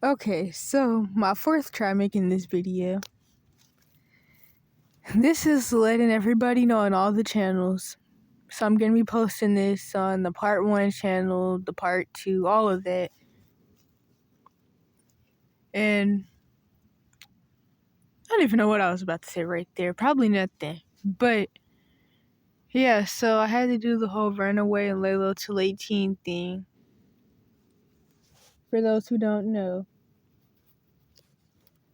Okay, so my fourth try making this video. This is letting everybody know on all the channels. So I'm going to be posting this on the part 1 channel, the part 2, all of that. And I don't even know what I was about to say right there. Probably nothing. But yeah, so I had to do the whole runaway and lay low till 18 thing. For those who don't know.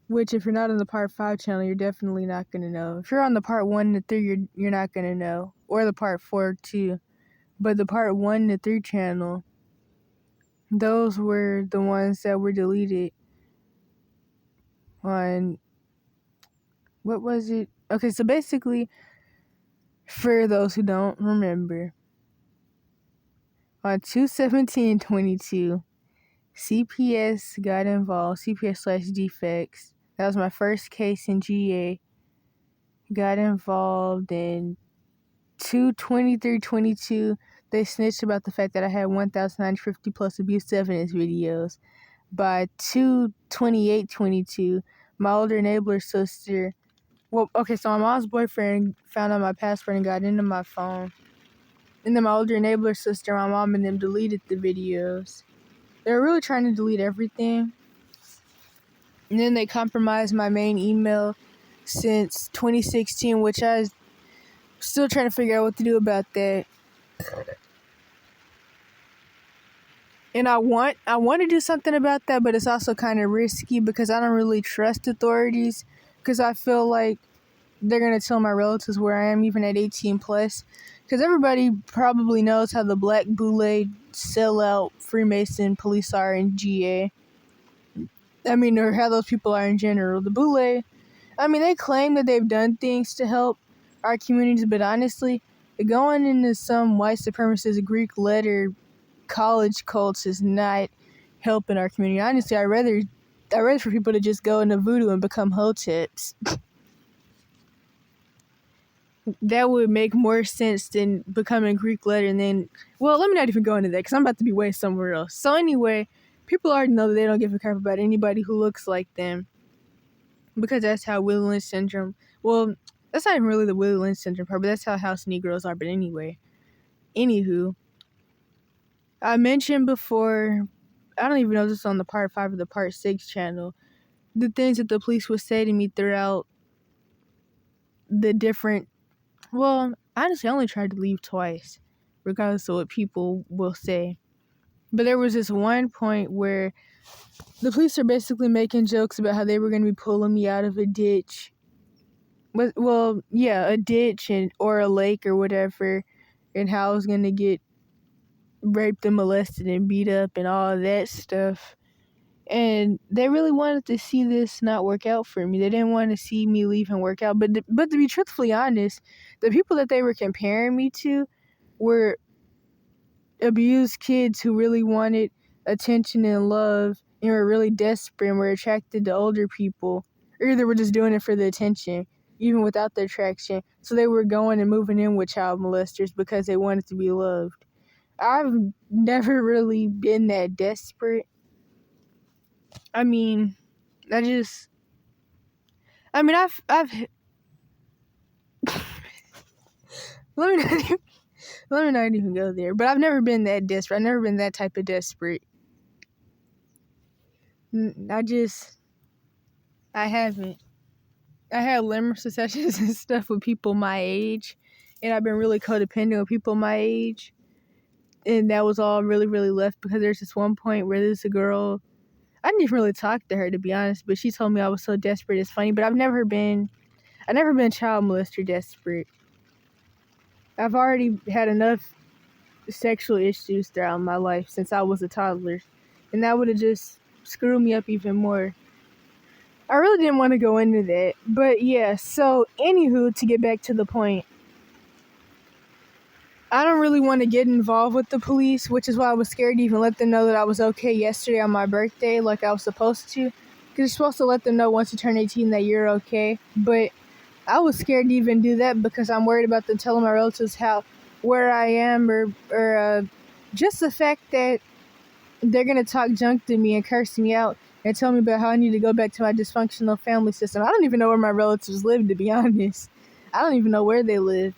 Which, if you're not on the part 5 channel, you're definitely not going to know. If you're on the part 1 to 3, you're not going to know. Or the part 4 too. But the part 1 to 3 channel, those were the ones that were deleted on, what was it? Okay, so basically, for those who don't remember, on 2/17/22, CPS got involved, CPS/defects. That was my first case in GA. Got involved in 2/23/22. They snitched about the fact that I had 1,950 plus abuse evidence videos. By 2/28/22, my older enabler sister, so my mom's boyfriend found out my password and got into my phone. And then my older enabler sister, my mom, and them deleted the videos. They were really trying to delete everything. And then they compromised my main email since 2016, which I still trying to figure out what to do about that. And I want to do something about that, but it's also kind of risky because I don't really trust authorities, because I feel like they're going to tell my relatives where I am, even at 18 plus. Because everybody probably knows how the black boule sellout Freemason police are in GA. I mean, or how those people are in general. The boule, I mean, they claim that they've done things to help our communities, but honestly, going into some white supremacist Greek letter college cults is not helping our community. Honestly, I'd rather for people to just go into voodoo and become hoteps. That would make more sense than becoming Greek letter and then, well, let me not even go into that because I'm about to be way somewhere else. So anyway, people already know that they don't give a crap about anybody who looks like them, because that's how Willie Lynch syndrome, well, that's not even really the Willie Lynch syndrome part, but that's how house Negroes are. But anyway, anywho, I mentioned before, I don't even know if this is on the part 5 or the part 6 channel, the things that the police would say to me throughout the different, well, honestly, I only tried to leave twice, regardless of what people will say. But there was this one point where the police are basically making jokes about how they were going to be pulling me out of a ditch. Well, yeah, a ditch or a lake or whatever, and how I was going to get raped and molested and beat up and all of that stuff. And they really wanted to see this not work out for me. They didn't want to see me leave and work out. But to be truthfully honest, the people that they were comparing me to were abused kids who really wanted attention and love and were really desperate and were attracted to older people. Or either were just doing it for the attention, even without the attraction. So they were going and moving in with child molesters because they wanted to be loved. I've never really been that desperate. I mean, I've let me not even go there. But I've never been that desperate. I've never been that type of desperate. I haven't. I had limerence sessions and stuff with people my age, and I've been really codependent with people my age, and that was all really, really left because there's this one point where there's a girl, I didn't even really talk to her, to be honest, but she told me I was so desperate. It's funny, but I've never been child molester desperate. I've already had enough sexual issues throughout my life since I was a toddler, and that would have just screwed me up even more. I really didn't want to go into that, but yeah, so anywho, to get back to the point, I don't really want to get involved with the police, which is why I was scared to even let them know that I was okay yesterday on my birthday like I was supposed to, because you're supposed to let them know once you turn 18 that you're okay, but I was scared to even do that because I'm worried about them telling my relatives where I am, or just the fact that they're gonna talk junk to me and curse me out and tell me about how I need to go back to my dysfunctional family system. I don't even know where my relatives live, to be honest. I don't even know where they live.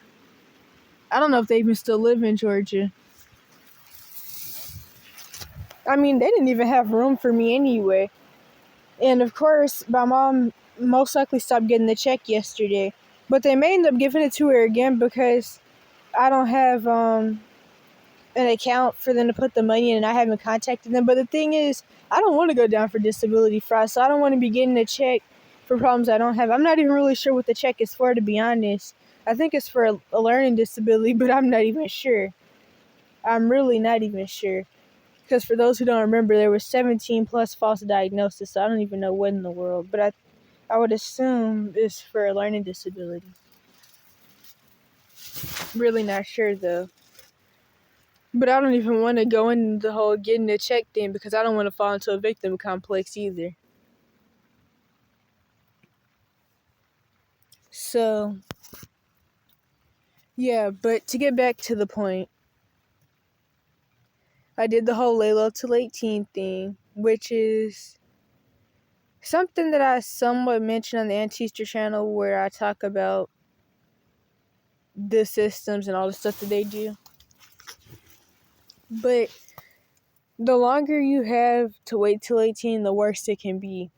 I don't know if they even still live in Georgia. I mean, they didn't even have room for me anyway. And of course, my mom most likely stopped getting the check yesterday. But they may end up giving it to her again because I don't have an account for them to put the money in, and I haven't contacted them. But the thing is, I don't want to go down for disability fraud, so I don't want to be getting a check for problems I don't have. I'm not even really sure what the check is for, to be honest. I think it's for a learning disability, but I'm not even sure. I'm really not even sure. Because for those who don't remember, there were 17 plus false diagnoses, so I don't even know what in the world. But I would assume it's for a learning disability. Really not sure, though. But I don't even want to go into the whole getting a check thing because I don't want to fall into a victim complex either. So, yeah, but to get back to the point, I did the whole lay low till 18 thing, which is something that I somewhat mentioned on the Antister channel where I talk about the systems and all the stuff that they do. But the longer you have to wait till 18, the worse it can be.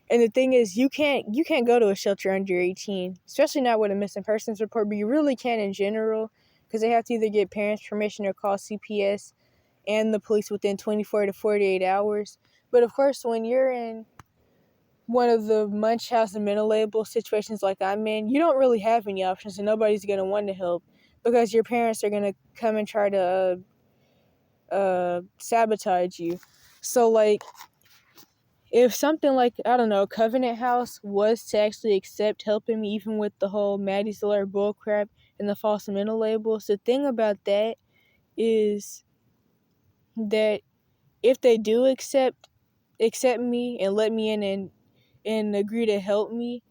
And the thing is, you can't go to a shelter under 18, especially not with a missing persons report, but you really can in general, because they have to either get parents' permission or call CPS and the police within 24 to 48 hours. But of course, when you're in one of the Munch House and mental label situations like I'm in, you don't really have any options, and nobody's going to want to help because your parents are going to come and try to sabotage you. So, like, if something like, I don't know, Covenant House was to actually accept helping me, even with the whole Maddie's Lair bullcrap and the false mental labels, the thing about that is that if they do accept me and let me in and agree to help me,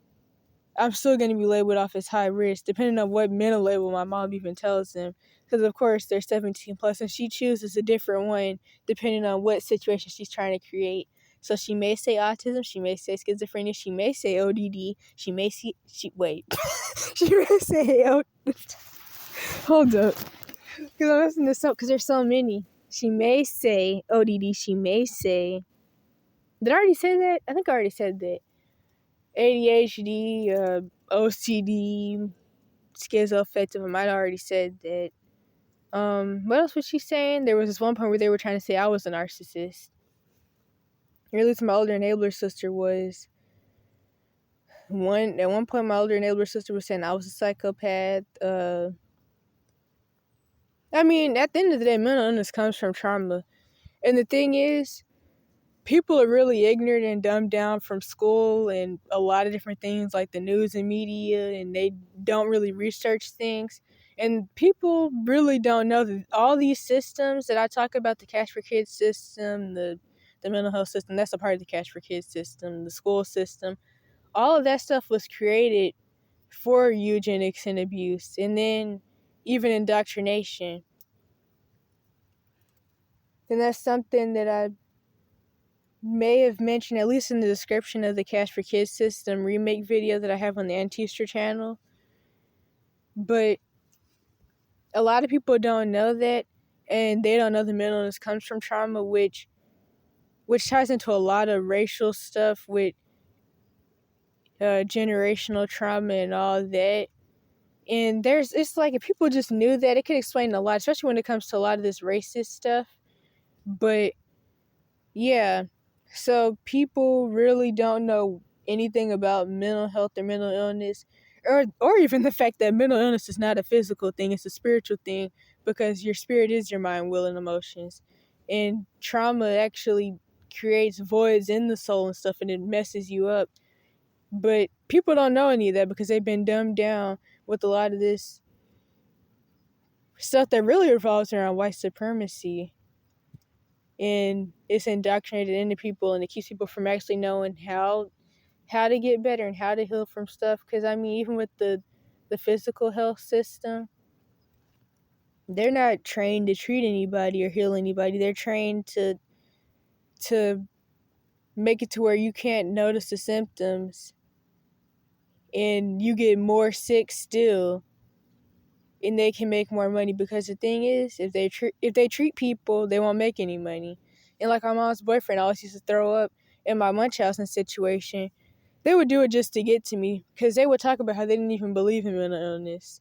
I'm still going to be labeled off as high risk, depending on what mental label my mom even tells them. Because, of course, they're 17 plus, and she chooses a different one depending on what situation she's trying to create. So she may say autism, she may say schizophrenia, she may say ODD, she may say, she may say, hold up, because I'm messing this up because there's so many. She may say ODD, she may say, did I already say that? I think I already said that. ADHD, OCD, schizoaffective. I might have already said that. What else was she saying? There was this one point where they were trying to say I was a narcissist. Or at least my older enabler sister was. At one point, my older enabler sister was saying I was a psychopath. I mean, at the end of the day, mental illness comes from trauma. And the thing is, people are really ignorant and dumbed down from school and a lot of different things like the news and media, and they don't really research things. And people really don't know that all these systems that I talk about, the Cash for Kids system, the mental health system, that's a part of the Cash for Kids system, the school system, all of that stuff was created for eugenics and abuse, and then even indoctrination. And that's something that I may have mentioned, at least in the description of the Cash for Kids system remake video that I have on the Antister channel. But a lot of people don't know that, and they don't know the mental illness comes from trauma, which ties into a lot of racial stuff with generational trauma and all that. And it's like, if people just knew that, it could explain a lot, especially when it comes to a lot of this racist stuff. But yeah, so people really don't know anything about mental health or mental illness, or even the fact that mental illness is not a physical thing, it's a spiritual thing, because your spirit is your mind, will, and emotions. And trauma actually creates voids in the soul and stuff, and it messes you up. But people don't know any of that because they've been dumbed down with a lot of this stuff that really revolves around white supremacy. And it's indoctrinated into people, and it keeps people from actually knowing how to get better and how to heal from stuff. Because I mean, even with the physical health system, they're not trained to treat anybody or heal anybody. They're trained to to make it to where you can't notice the symptoms and you get more sick still, and they can make more money. Because the thing is, if they treat people, they won't make any money. And like my mom's boyfriend always used to throw up in my Munchausen situation, they would do it just to get to me, because they would talk about how they didn't even believe in mental illness.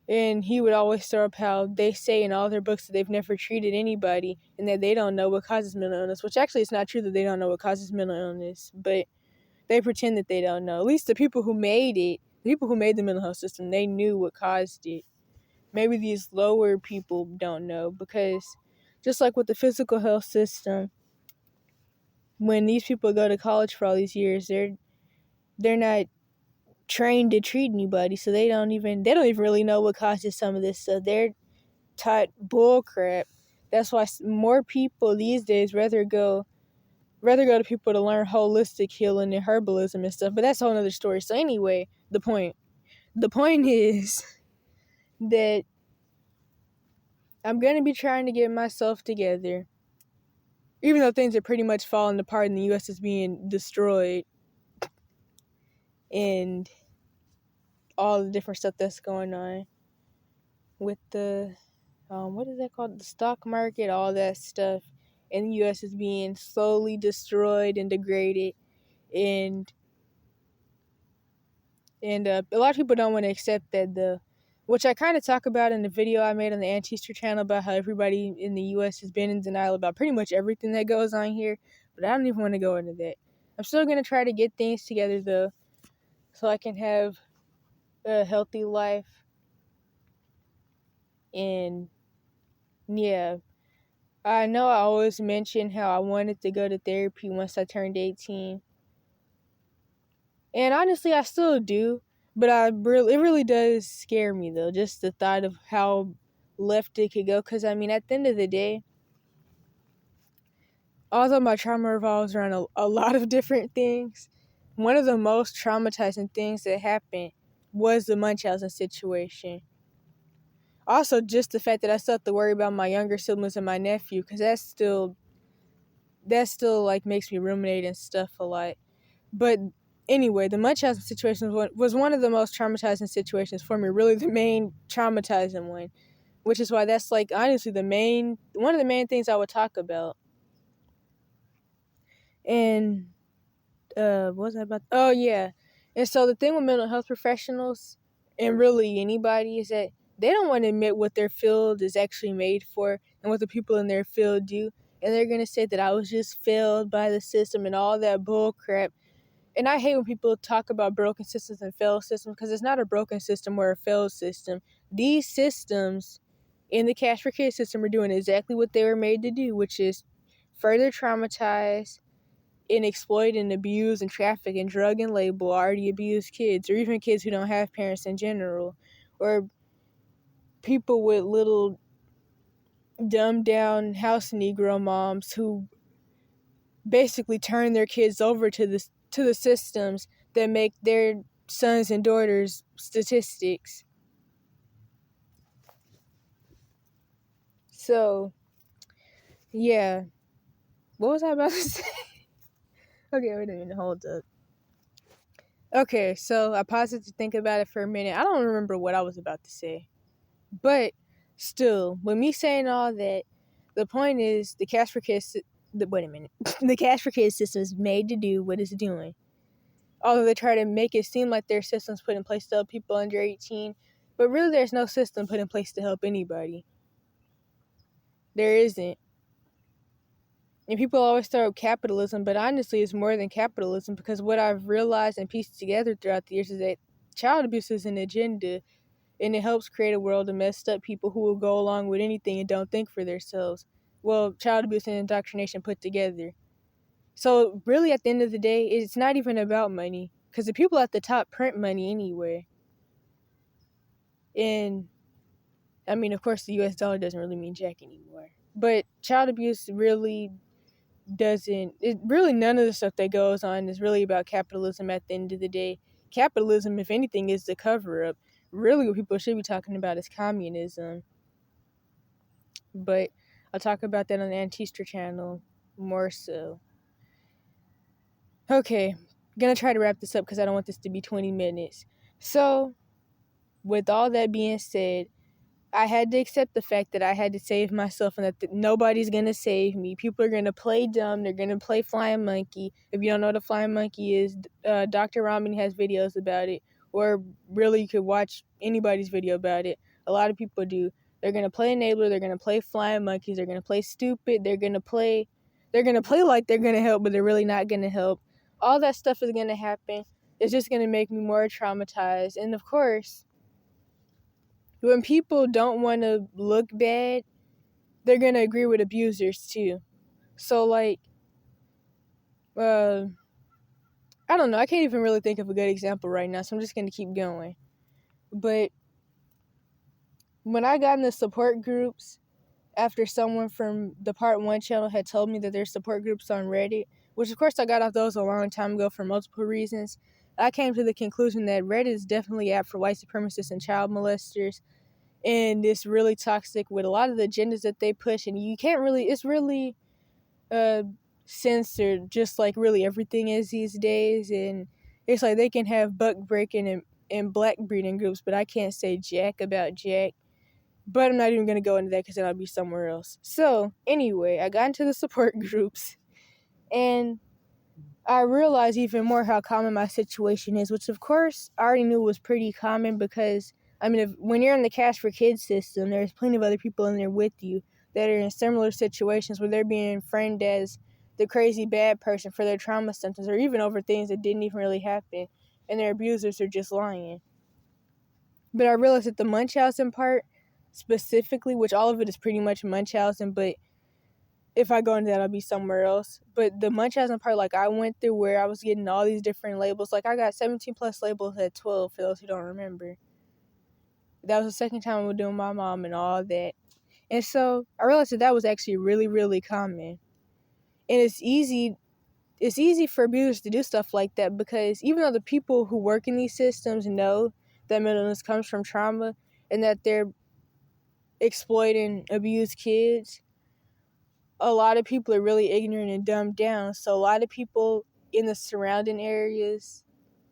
And he would always throw up how they say in all their books that they've never treated anybody and that they don't know what causes mental illness, which actually it's not true that they don't know what causes mental illness, but they pretend that they don't know. At least the people who made it, the people who made the mental health system, they knew what caused it. Maybe these lower people don't know, because just like with the physical health system, when these people go to college for all these years, they're not trained to treat anybody, so they don't even really know what causes some of this stuff. They're taught bull crap. That's why more people these days rather go to people to learn holistic healing and herbalism and stuff. But that's a whole other story. So anyway, the point is that I'm gonna be trying to get myself together, even though things are pretty much falling apart and the U.S. is being destroyed, and all the different stuff that's going on with the what is that called? The stock market, all that stuff. And the U.S. is being slowly destroyed and degraded. And a lot of people don't want to accept that, which I kind of talk about in the video I made on the Antister channel about how everybody in the U.S. has been in denial about pretty much everything that goes on here. But I don't even want to go into that. I'm still going to try to get things together, though, so I can have a healthy life. And yeah, I know I always mention how I wanted to go to therapy once I turned 18. And honestly, I still do. But it really does scare me, though, just the thought of how left it could go. Because, I mean, at the end of the day, although my trauma revolves around a lot of different things, one of the most traumatizing things that happened was the Munchausen situation. Also, just the fact that I still have to worry about my younger siblings and my nephew, because that still like makes me ruminate and stuff a lot. But anyway, the Munchausen situation was one of the most traumatizing situations for me, really the main traumatizing one, which is why that's like honestly one of the main things I would talk about. And what was that about? Oh yeah. And so the thing with mental health professionals and really anybody is that they don't want to admit what their field is actually made for and what the people in their field do. And they're going to say that I was just failed by the system and all that bull crap. And I hate when people talk about broken systems and failed systems, because it's not a broken system or a failed system. These systems in the Cash for Kids system are doing exactly what they were made to do, which is further traumatize and exploit and abuse and traffic and drug and label already abused kids, or even kids who don't have parents in general, or people with little dumbed down house Negro moms who basically turn their kids over to the systems that make their sons and daughters statistics. So, yeah. What was I about to say? Okay, wait a minute, hold up. Okay, so I paused it to think about it for a minute. I don't remember what I was about to say. But still, with me saying all that, the point is the Cash for Kids wait a minute. The Cash for Kids system is made to do what it's doing. Although they try to make it seem like there's systems put in place to help people under 18, but really there's no system put in place to help anybody. There isn't. And people always throw up capitalism, but honestly it's more than capitalism, because what I've realized and pieced together throughout the years is that child abuse is an agenda, and it helps create a world of messed up people who will go along with anything and don't think for themselves. Well, child abuse and indoctrination put together. So really at the end of the day, it's not even about money, because the people at the top print money anyway. And I mean, of course, the US dollar doesn't really mean jack anymore. But child abuse really none of the stuff that goes on is really about capitalism at the end of the day. Capitalism, if anything, is the cover up. Really what people should be talking about is communism. But I'll talk about that on the Antista channel more so. Okay, gonna try to wrap this up because I don't want this to be 20 minutes. So, with all that being said, I had to accept the fact that I had to save myself and that nobody's going to save me. People are going to play dumb. They're going to play flying monkey. If you don't know what a flying monkey is, Dr. Ramen has videos about it. Or really, you could watch anybody's video about it. A lot of people do. They're going to play enabler. They're going to play flying monkeys. They're going to play stupid. They're going to play like they're going to help, but they're really not going to help. All that stuff is going to happen. It's just going to make me more traumatized. And of course, when people don't want to look bad, they're going to agree with abusers too. So, like, I don't know. I can't even really think of a good example right now, so I'm just going to keep going. But when I got in the support groups, after someone from the Part 1 channel had told me that there's support groups on Reddit, which of course I got off those a long time ago for multiple reasons, I came to the conclusion that Reddit is definitely apt for white supremacists and child molesters. And it's really toxic with a lot of the agendas that they push, and you can't really, it's really censored, just like really everything is these days. And it's like they can have buck breaking and black breeding groups, but I can't say jack about jack. But I'm not even going to go into that because then I'll be somewhere else. So anyway, I got into the support groups, and I realized even more how common my situation is, which of course I already knew was pretty common because, I mean, when you're in the Cash for Kids system, there's plenty of other people in there with you that are in similar situations where they're being framed as the crazy bad person for their trauma symptoms or even over things that didn't even really happen, and their abusers are just lying. But I realized that the Munchausen part specifically, which all of it is pretty much Munchausen, but if I go into that, I'll be somewhere else. But the Munchausen part, like, I went through where I was getting all these different labels. Like, I got 17 plus labels at 12, for those who don't remember. That was the second time I was doing my mom and all that. And so I realized that was actually really, really common. And it's easy for abusers to do stuff like that because even though the people who work in these systems know that mental illness comes from trauma and that they're exploiting abused kids, a lot of people are really ignorant and dumbed down. So a lot of people in the surrounding areas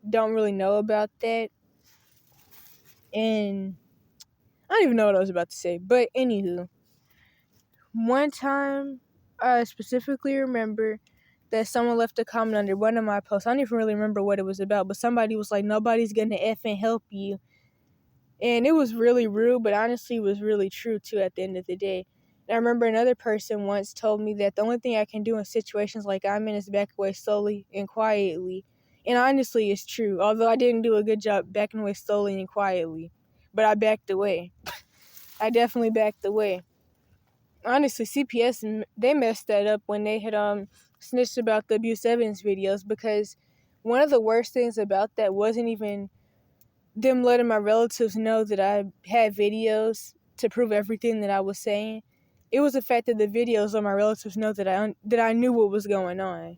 don't really know about that. And I don't even know what I was about to say. But anywho, one time I specifically remember that someone left a comment under one of my posts. I don't even really remember what it was about, but somebody was like, nobody's gonna effing help you. And it was really rude, but honestly it was really true too at the end of the day. And I remember another person once told me that the only thing I can do in situations like I'm in is back away slowly and quietly. And honestly, it's true. Although I didn't do a good job backing away slowly and quietly. But I backed away. I definitely backed away. Honestly, CPS, they messed that up when they had snitched about the abuse evidence videos, because one of the worst things about that wasn't even them letting my relatives know that I had videos to prove everything that I was saying. It was the fact that the videos let my relatives know that I knew what was going on.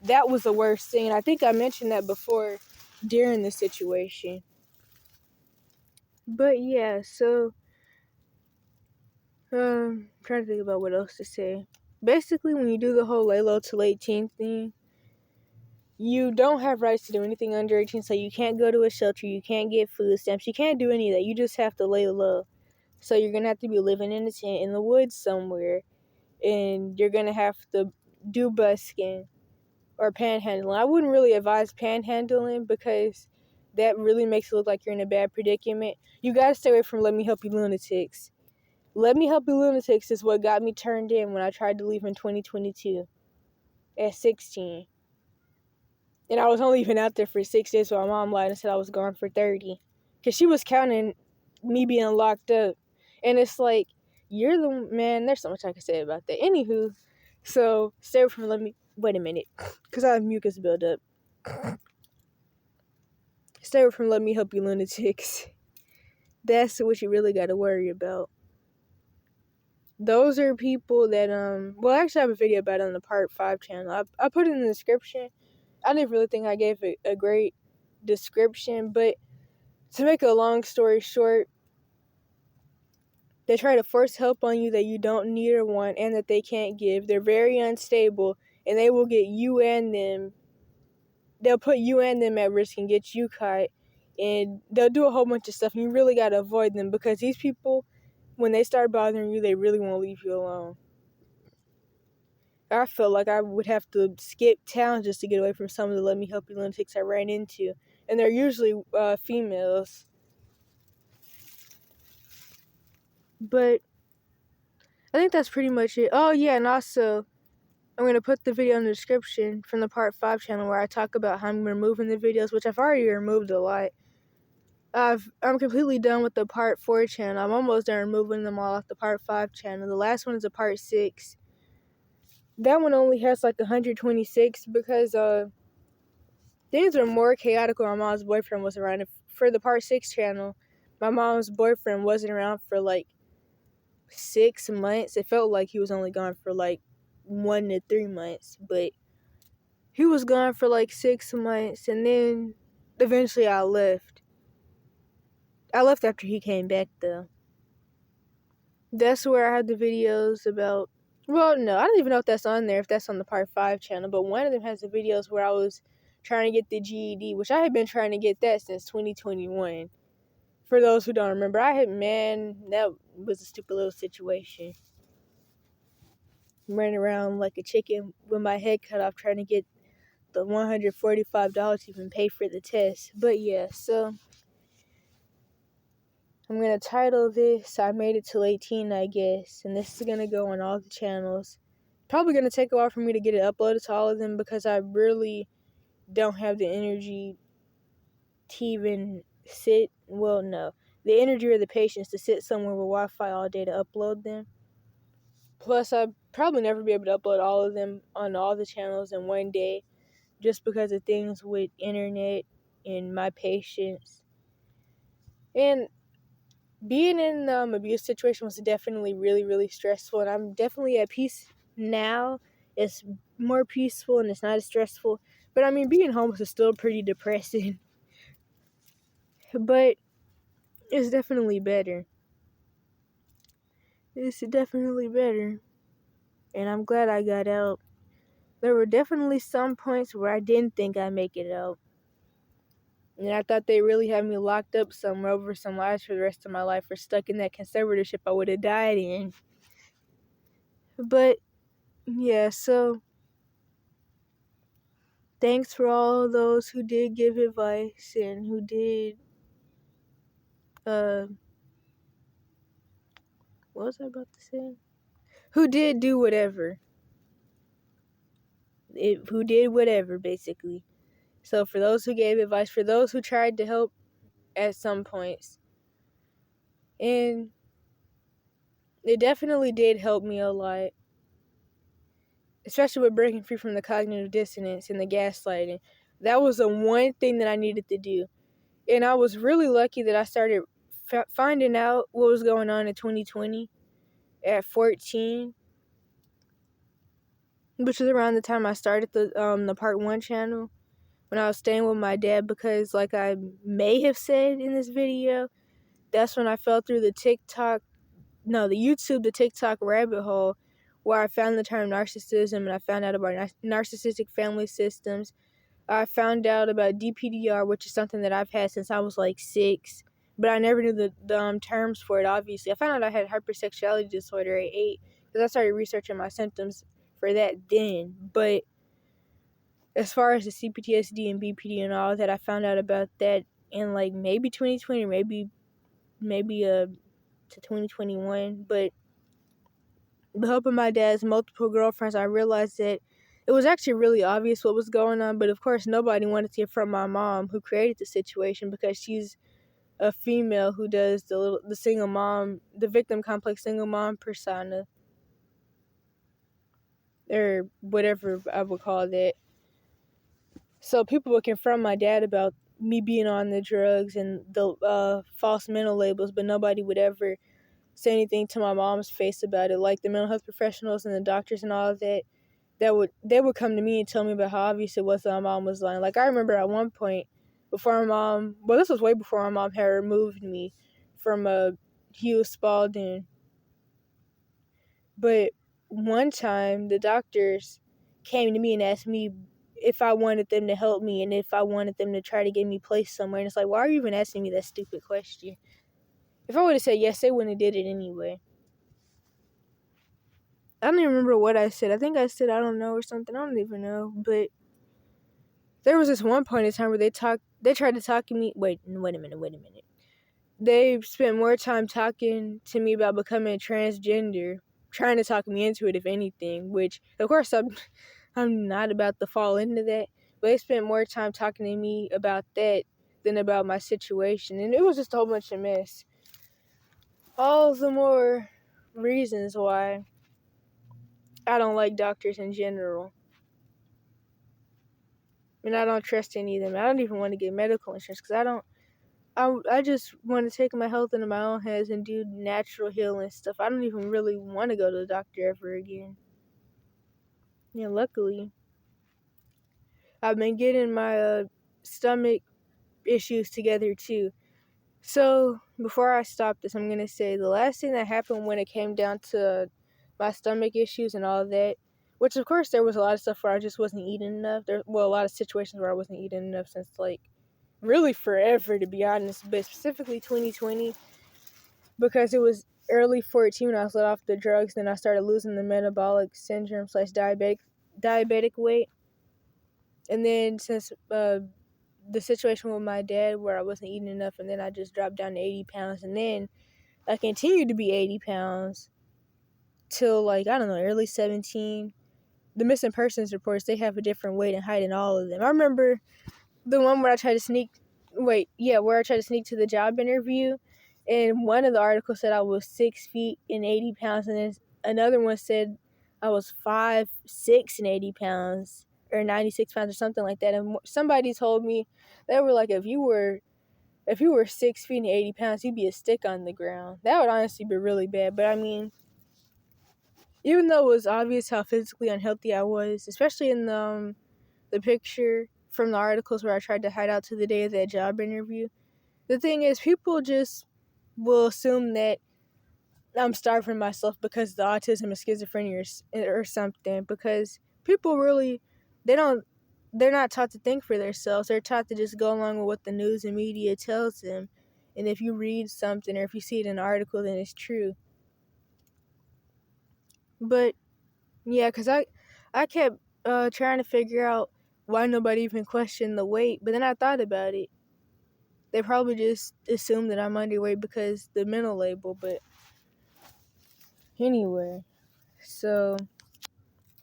That was the worst thing. I think I mentioned that before during the situation. But yeah, so I'm trying to think about what else to say. Basically, when you do the whole lay low till 18 thing, you don't have rights to do anything under 18, so you can't go to a shelter, you can't get food stamps, you can't do any of that. You just have to lay low. So you're going to have to be living in a tent in the woods somewhere, and you're going to have to do busking or panhandling. I wouldn't really advise panhandling because that really makes it look like you're in a bad predicament. You got to stay away from Let Me Help You Lunatics. Let Me Help You Lunatics is what got me turned in when I tried to leave in 2022 at 16. And I was only even out there for 6 days, so my mom lied and said I was gone for 30. Because she was counting me being locked up. And it's like, you're the man. There's so much I can say about that. Anywho, so stay away from wait a minute, because I have mucus buildup. Stay away from Let Me Help You Lunatics. That's what you really got to worry about. Those are people that, well, I actually have a video about it on the Part 5 channel. I put it in the description. I didn't really think I gave it a great description, but to make a long story short, They try to force help on you that you don't need or want and that they can't give. They're very unstable, and they will get you and them. They'll put you and them at risk and get you caught. And they'll do a whole bunch of stuff. And you really got to avoid them because these people, when they start bothering you, they really won't leave you alone. I felt like I would have to skip town just to get away from some of the let me help you lunatics I ran into. And they're usually females. But I think that's pretty much it. Oh, yeah, and also, I'm going to put the video in the description from the Part 5 channel where I talk about how I'm removing the videos, which I've already removed a lot. I'm completely done with the Part 4 channel. I'm almost done removing them all off the Part 5 channel. The last one is a Part 6. That one only has like 126 because things were more chaotic when my mom's boyfriend was around. For the Part 6 channel, my mom's boyfriend wasn't around for like 6 months. It felt like he was only gone for like 1 to 3 months, but he was gone for like 6 months, and then eventually I left. I left after he came back, though. That's where I had the videos about... Well, no, I don't even know if that's on there, if that's on the Part 5 channel, but one of them has the videos where I was trying to get the GED, which I had been trying to get that since 2021. For those who don't remember, that was a stupid little situation. Running around like a chicken with my head cut off trying to get the $145 to even pay for the test. But yeah, so I'm going to title this I Made It Till 18, I guess. And this is going to go on all the channels. Probably going to take a while for me to get it uploaded to all of them because I really don't have the energy to even sit. Well, no. The energy or the patience to sit somewhere with Wi-Fi all day to upload them. Plus, I'd probably never be able to upload all of them on all the channels in one day just because of things with internet and my patience. And being in abuse situation was definitely really, really stressful, and I'm definitely at peace now. It's more peaceful and it's not as stressful. But I mean, being homeless is still pretty depressing. But it's definitely better. It's definitely better. And I'm glad I got out. There were definitely some points where I didn't think I'd make it out. And I thought they really had me locked up somewhere over some lies for the rest of my life or stuck in that conservatorship I would have died in. But, yeah, so thanks for all those who did give advice and who did, what was I about to say? Who did do whatever. Who did whatever, basically. So for those who gave advice, for those who tried to help at some points. And it definitely did help me a lot. Especially with breaking free from the cognitive dissonance and the gaslighting. That was the one thing that I needed to do. And I was really lucky that I started finding out what was going on in 2020 at 14. Which is around the time I started the Part 1 channel. When I was staying with my dad because, like I may have said in this video, that's when I fell through the YouTube to TikTok rabbit hole where I found the term narcissism and I found out about narcissistic family systems. I found out about DPDR, which is something that I've had since I was like 6, but I never knew the terms for it, obviously. I found out I had hypersexuality disorder at 8 because I started researching my symptoms for that then. But as far as the CPTSD and BPD and all that, I found out about that in like maybe 2020 or maybe to 2021. But with the help of my dad's multiple girlfriends, I realized that it was actually really obvious what was going on. But of course, nobody wanted to hear from my mom, who created the situation, because she's a female who does the single mom, the victim complex single mom persona, or whatever I would call that. So people would confront my dad about me being on the drugs and the false mental labels, but nobody would ever say anything to my mom's face about it. Like the mental health professionals and the doctors and all of that, they would come to me and tell me about how obvious it was that my mom was lying. Like I remember at one point, before my mom, well, this was way before my mom had removed me from Hugh Spalding. But one time, the doctors came to me and asked me if I wanted them to help me and if I wanted them to try to get me placed somewhere. And it's like, why are you even asking me that stupid question? If I would have said yes, they wouldn't have did it anyway. I don't even remember what I said. I think I said I don't know or something. I don't even know. But there was this one point in time where they tried to talk to me. Wait a minute. They spent more time talking to me about becoming transgender, trying to talk me into it, if anything, which, of course, I'm not about to fall into that. But they spent more time talking to me about that than about my situation. And it was just a whole bunch of mess. All the more reasons why I don't like doctors in general. And I don't trust any of them. I don't even want to get medical insurance because I just want to take my health into my own hands and do natural healing stuff. I don't even really want to go to the doctor ever again. Yeah, luckily, I've been getting my stomach issues together too. So, before I stop this, I'm going to say the last thing that happened when it came down to my stomach issues and all of that, which of course there was a lot of stuff where I just wasn't eating enough. A lot of situations where I wasn't eating enough since really forever, to be honest, but specifically 2020, because it was early 14 when I was let off the drugs. Then I started losing the metabolic syndrome / diabetic weight. And then since the situation with my dad where I wasn't eating enough, and then I just dropped down to 80 pounds, and then I continued to be 80 pounds till I don't know, early 17. The missing persons reports, they have a different weight and height in all of them. I remember the one where I tried to sneak to the job interview, and one of the articles said I was 6 feet and 80 pounds, and then another one said I was 5'6" and 80 pounds, or 96 pounds or something like that. And somebody told me, they were like, if you were 6 feet and 80 pounds, you'd be a stick on the ground. That would honestly be really bad. But I mean, even though it was obvious how physically unhealthy I was, especially in the picture from the articles where I tried to hide out to the day of that job interview, the thing is, people just will assume that I'm starving myself because of the autism and schizophrenia or something, because people really, they're not taught to think for themselves. They're taught to just go along with what the news and media tells them. And if you read something or if you see it in an article, then it's true. But yeah, because I kept trying to figure out why nobody even questioned the weight. But then I thought about it. They probably just assume that I'm underweight because the mental label. But anyway, so,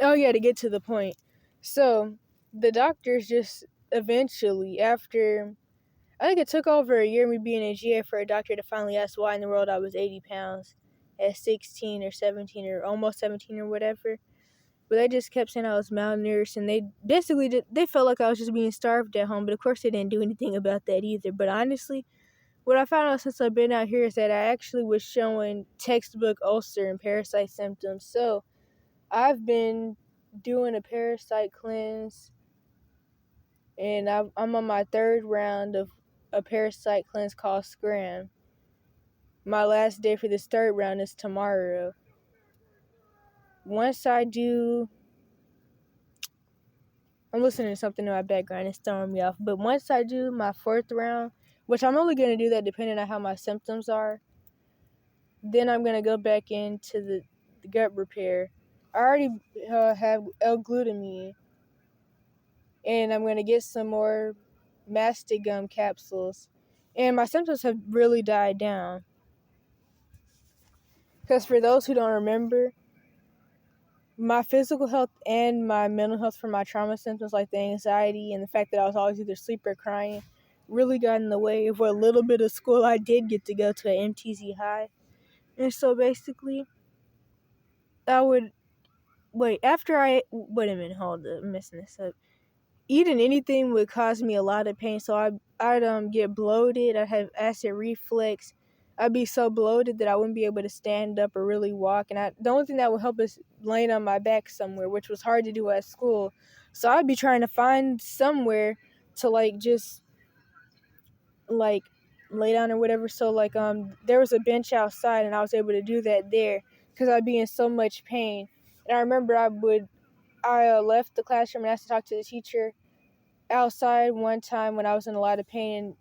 oh yeah, to get to the point. So the doctors just eventually, after, I think it took over a year me being in GA for a doctor to finally ask why in the world I was 80 pounds at 16 or 17 or almost 17 or whatever. But they just kept saying I was malnourished, and they basically they felt like I was just being starved at home. But of course, they didn't do anything about that either. But honestly, what I found out since I've been out here is that I actually was showing textbook ulcer and parasite symptoms. So I've been doing a parasite cleanse, and I'm on my third round of a parasite cleanse called Scram. My last day for this third round is tomorrow. Once I do, I'm listening to something in my background. It's throwing me off. But once I do my fourth round, which I'm only going to do that depending on how my symptoms are, then I'm going to go back into the gut repair. I already have L-glutamine, and I'm going to get some more mastigum capsules. And my symptoms have really died down. Because for those who don't remember, my physical health and my mental health from my trauma symptoms, like the anxiety and the fact that I was always either asleep or crying, really got in the way of what little bit of school I did get to go to at MTZ High. And so basically, I would wait a minute, hold up, I'm messing this up. Eating anything would cause me a lot of pain, so I'd get bloated. I'd have acid reflux. I'd be so bloated that I wouldn't be able to stand up or really walk. And the only thing that would help is laying on my back somewhere, which was hard to do at school. So I'd be trying to find somewhere to just lay down or whatever. So there was a bench outside, and I was able to do that there because I'd be in so much pain. And I remember I left the classroom and asked to talk to the teacher outside one time when I was in a lot of pain,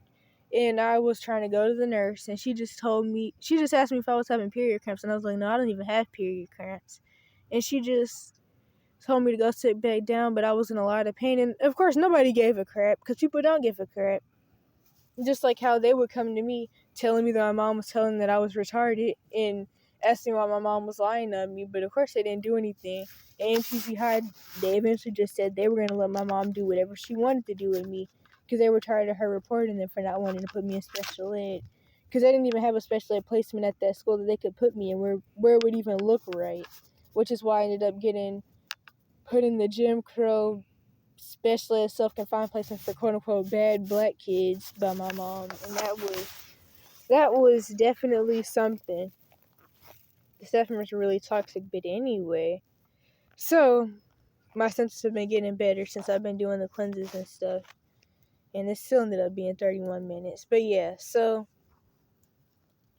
and I was trying to go to the nurse, and she just asked me if I was having period cramps, and I was like, no, I don't even have period cramps. And she just told me to go sit back down, but I was in a lot of pain, and of course nobody gave a crap, because people don't give a crap. Just like how they would come to me telling me that my mom was telling that I was retarded and asking why my mom was lying on me, but of course they didn't do anything. And MTV High, they eventually just said they were going to let my mom do whatever she wanted to do with me, because they were tired of her reporting them for not wanting to put me in special ed, because they didn't even have a special ed placement at that school that they could put me in where it would even look right, which is why I ended up getting put in the Jim Crow special ed self-confined placement for quote-unquote bad black kids by my mom. And that was definitely something. The staff members were really toxic, but anyway. So my symptoms have been getting better since I've been doing the cleanses and stuff, and it still ended up being 31 minutes. But yeah, so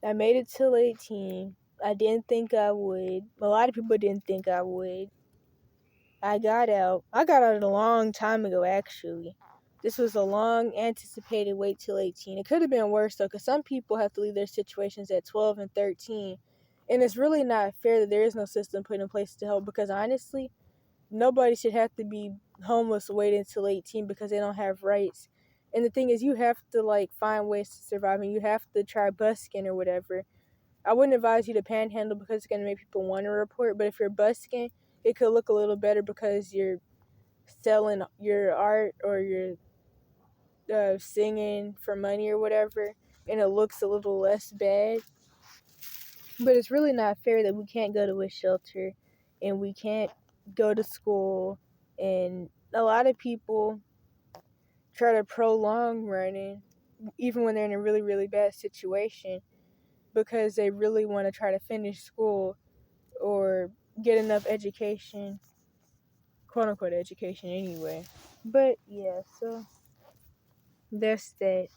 I made it till 18. I didn't think I would. A lot of people didn't think I would. I got out a long time ago, actually. This was a long anticipated wait till 18. It could have been worse, though, because some people have to leave their situations at 12 and 13. And it's really not fair that there is no system put in place to help, because honestly, nobody should have to be homeless waiting until 18 because they don't have rights. And the thing is, you have to, find ways to survive, and you have to try busking or whatever. I wouldn't advise you to panhandle because it's going to make people want to report, but if you're busking, it could look a little better because you're selling your art or you're singing for money or whatever, and it looks a little less bad. But it's really not fair that we can't go to a shelter and we can't go to school, and a lot of people try to prolong running even when they're in a really, really bad situation because they really want to try to finish school or get enough education, quote unquote education anyway. But yeah, so that's that.